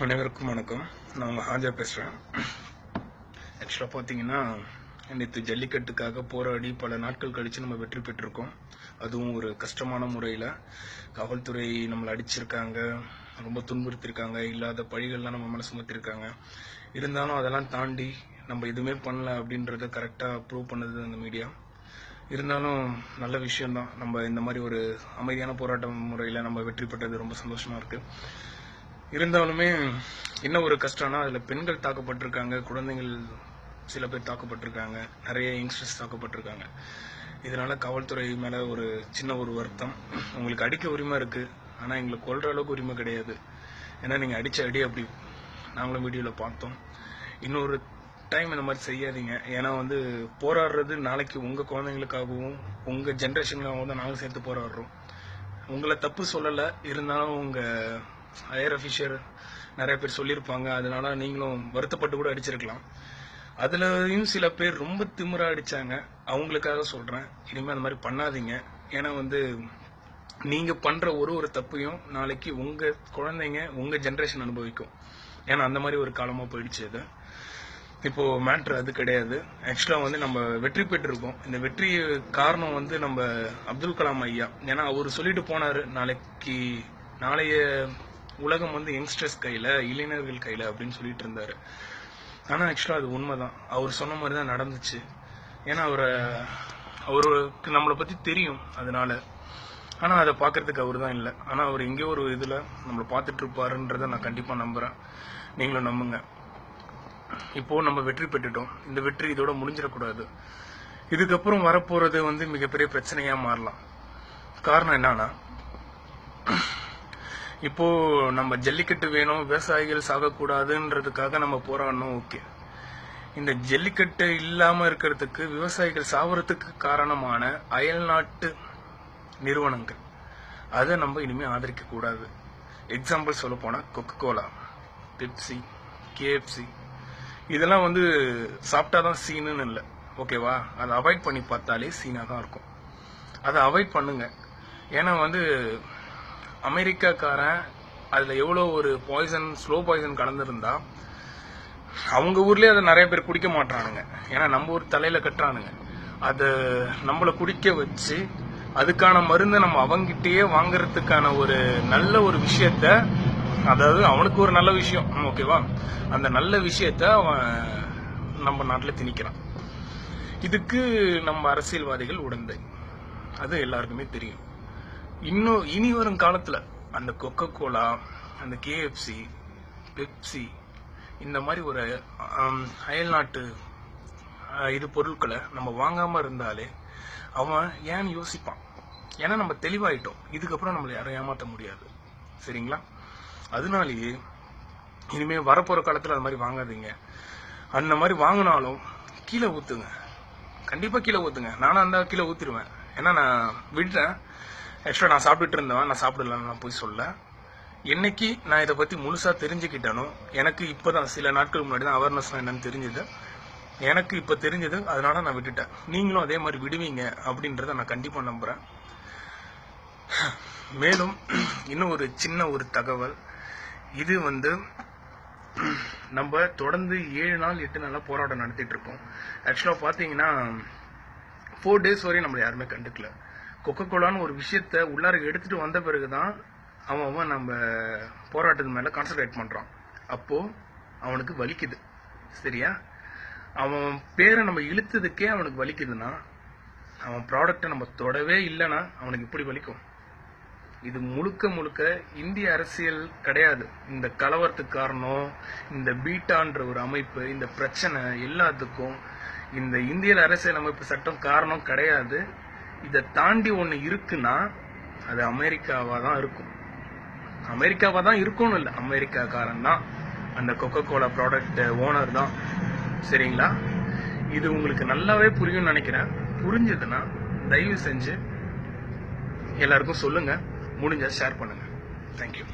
அனைவருக்கும் வணக்கம். நான் உங்கள் ஹாஜா பேசுகிறேன். ஆக்சுவலாக பார்த்தீங்கன்னா, நேற்று ஜல்லிக்கட்டுக்காக போராடி பல நாட்கள் கழித்து நம்ம வெற்றி பெற்றிருக்கோம். அதுவும் ஒரு கஷ்டமான முறையில். காவல்துறை நம்மளை அடிச்சிருக்காங்க, ரொம்ப துன்புறுத்திருக்காங்க, இல்லாத பழிகள்லாம் நம்ம மேலே சுமத்திருக்காங்க. இருந்தாலும் அதெல்லாம் தாண்டி நம்ம எதுவுமே பண்ணல அப்படின்றத கரெக்டாக ப்ரூவ் பண்ணது அந்த மீடியா. இருந்தாலும் நல்ல விஷயம்தான். நம்ம இந்த மாதிரி ஒரு அமைதியான போராட்ட முறையில் நம்ம வெற்றி பெற்றது ரொம்ப சந்தோஷமாக இருக்குது. இருந்தாலுமே என்ன ஒரு கஷ்டம்னா, அதில் பெண்கள் தாக்கப்பட்டிருக்காங்க, குழந்தைகள் சில பேர் தாக்கப்பட்டிருக்காங்க, நிறைய யங்ஸ்டர்ஸ் தாக்கப்பட்டிருக்காங்க. இதனால காவல்துறை மேலே ஒரு சின்ன ஒரு வருத்தம். உங்களுக்கு அடிக்க உரிமை இருக்குது, ஆனால் எங்களை கொல்ற அளவுக்கு உரிமை கிடையாது. ஏன்னா நீங்கள் அடித்த அடி அப்படி நாங்களும் வீடியோவில் பார்த்தோம். இன்னொரு டைம் இந்த மாதிரி செய்யாதீங்க. ஏன்னா போராடுறது நாளைக்கு உங்கள் குழந்தைங்களுக்காகவும் உங்கள் ஜென்ரேஷனுக்காகவும் தான் நாங்கள் சேர்த்து போராடுறோம். உங்களை தப்பு சொல்லலை, இருந்தாலும் உங்கள் ஹையர் அஃபிஷியல் நிறைய பேர் சொல்லியிருப்பாங்க, அதனால நீங்களும் வருத்தப்பட்டு கூட அடிச்சிருக்கலாம். அதுலயும் சில பேர் ரொம்ப திமிரா அடிச்சாங்க. அவங்களுக்காக சொல்றேன், இனிமேல் அந்த மாதிரி பண்ணாதீங்க. ஏன்னா நீங்க பண்ற ஒரு தப்பையும் நாளைக்கு உங்க குழந்தைங்க உங்க ஜென்ரேஷன் அனுபவிக்கும். ஏன்னா அந்த மாதிரி ஒரு காலமா போயிடுச்சு அது. இப்போ மேட்ரு அது கிடையாது. ஆக்சுவலா நம்ம வெற்றி பெற்றிருக்கோம். இந்த வெற்றி காரணம் நம்ம அப்துல் கலாம் ஐயா. ஏன்னா அவர் சொல்லிட்டு போனாரு, நாளைய உலகம் யங்ஸ்டர்ஸ் கையில, இளைஞர்கள் கையில அப்படின்னு சொல்லிட்டு இருந்தாரு. ஆனா ஆக்சுவலா அது உண்மைதான். அவர் சொன்ன மாதிரி தான் நடந்துச்சு. ஏன்னா அவருக்கு நம்மளை பத்தி தெரியும், அதனால. ஆனா அதை பாக்குறதுக்கு அவர் தான் இல்லை. ஆனா அவர் எங்கேயோ ஒரு இதுல நம்மளை பார்த்துட்டு இருப்பாருன்றத நான் கண்டிப்பா நம்புறேன். நீங்களும் நம்புங்க. இப்போ நம்ம வெற்றி பெற்றுட்டோம். இந்த வெற்றி இதோட முடிஞ்சிடக்கூடாது. இதுக்கப்புறம் வரப்போறது மிகப்பெரிய பிரச்சனையா மாறலாம். காரணம் என்னன்னா, இப்போ நம்ம ஜல்லிக்கட்டு வேணும், விவசாயிகள் சாகக்கூடாதுன்றதுக்காக நம்ம போராடணும். ஓகே, இந்த ஜல்லிக்கட்டு இல்லாம இருக்கிறதுக்கு, விவசாயிகள் சாவறதுக்கு காரணமான அயல் நாட்டு நிறுவனங்கள், அதை நம்ம இனிமே ஆதரிக்க கூடாது. எக்ஸாம்பிள் சொல்ல போனா கொக்கோகோலா, பெப்சி, கேஎஃப்சி, இதெல்லாம் சாப்பிட்டாதான் சீனுன்னு இல்லை, ஓகேவா? அதை அவாய்ட் பண்ணி பார்த்தாலே சீனா தான் இருக்கும். அதை அவாய்ட் பண்ணுங்க. ஏன்னா அமெரிக்காக்காரன் அதுல எவ்வளவு ஒரு பாய்சன், ஸ்லோ பாய்சன் கலந்துருந்தா அவங்க ஊர்லயே அதை நிறைய பேர் குடிக்க மாட்டானுங்க. ஏன்னா நம்ம ஊர் தலையில கட்டுறானுங்க. அதை நம்மள குடிக்க வச்சு அதுக்கான மருந்தை நம்ம அவங்கிட்டயே வாங்கறதுக்கான ஒரு நல்ல ஒரு விஷயத்த, அதாவது அவனுக்கு ஒரு நல்ல விஷயம், ஓகேவா, அந்த நல்ல விஷயத்த அவன் நம்ம நாட்டுல திணிக்கிறான். இதுக்கு நம்ம அரசியல்வாதிகள் உடந்தை, அது எல்லாருக்குமே தெரியும். இனி வரும் காலத்துல அந்த கொக்கோகோலா, அந்த கேஎஃப்சி, பெப்சி, இந்த மாதிரி ஒரு அயல் நாட்டு பொருட்களை நம்ம வாங்காம இருந்தாலே அவன் ஏன்னு யோசிப்பான். ஏன்னா நம்ம தெளிவாயிட்டோம். இதுக்கப்புறம் நம்மளை யாரும் ஏமாற்ற முடியாது, சரிங்களா? அதனாலேயே இனிமே வரப்போற காலத்துல அது மாதிரி வாங்காதீங்க. அந்த மாதிரி வாங்கினாலும் கீழே ஊத்துங்க, கண்டிப்பா கீழே ஊத்துங்க. நானும் அந்த கீழே ஊத்திடுவேன். ஏன்னா நான் விட்டேன். ஆக்சுவலா நான் சாப்பிட்டுட்டு இருந்தவன், நான் சாப்பிடலாம் நான் போய் சொல்ல. என்னைக்கு நான் இதை பத்தி முழுசா தெரிஞ்சுக்கிட்டனோ, எனக்கு இப்பதான் சில நாட்கள் முன்னாடி தான் அவேர்னஸ் என்னன்னு தெரிஞ்சது. எனக்கு இப்ப தெரிஞ்சது, அதனால நான் விட்டுட்டேன். நீங்களும் அதே மாதிரி விடுவீங்க அப்படின்றத நான் கண்டிப்பா நம்புறேன். மேலும் இன்னும் ஒரு சின்ன ஒரு தகவல். இது நம்ம தொடர்ந்து 7 நாள் 8 நாளா போராட்டம் நடத்திட்டு இருக்கோம். ஆக்சுவலா பாத்தீங்கன்னா 4 days வரையும் நம்மள யாருமே கண்டுக்கல. கொக்கோகோலான்னு ஒரு விஷயத்த உள்ளார எடுத்துட்டு வந்த பிறகுதான் அவன் நம்ம போராட்டத்து மேல கான்சன்ட்ரேட் பண்றான். அப்போ அவனுக்கு வலிக்குது, சரியா? அவன் பேரை நம்ம இழுத்ததுக்கே அவனுக்கு வலிக்குதுன்னா, அவன் ப்ராடக்டை நம்ம தொடவே இல்லைன்னா அவனுக்கு இப்படி வலிக்கும். இது முழுக்க இந்திய அரசியல் கிடையாது. இந்த கலவரத்துக்கு காரணம் இந்த பீட்டான்ற ஒரு அமைப்பு, இந்த பிரச்சனை எல்லாத்துக்கும் இந்த இந்திய அரசியல் அமைப்பு சட்டம் காரணம் கிடையாது. இதை தாண்டி ஒண்ணு இருக்குன்னா அது அமெரிக்காவா தான் இருக்கும். அமெரிக்காவா தான் இருக்கும்னு இல்லை, அமெரிக்காக்காரன் தான் அந்த கொக்கோகோலா ப்ராடக்ட் ஓனர் தான், சரிங்களா? இது உங்களுக்கு நல்லாவே புரியும்னு நினைக்கிறேன். புரிஞ்சதுன்னா தயவு செஞ்சு எல்லாருக்கும் சொல்லுங்க, முடிஞ்சா ஷேர் பண்ணுங்க. தேங்க்யூ.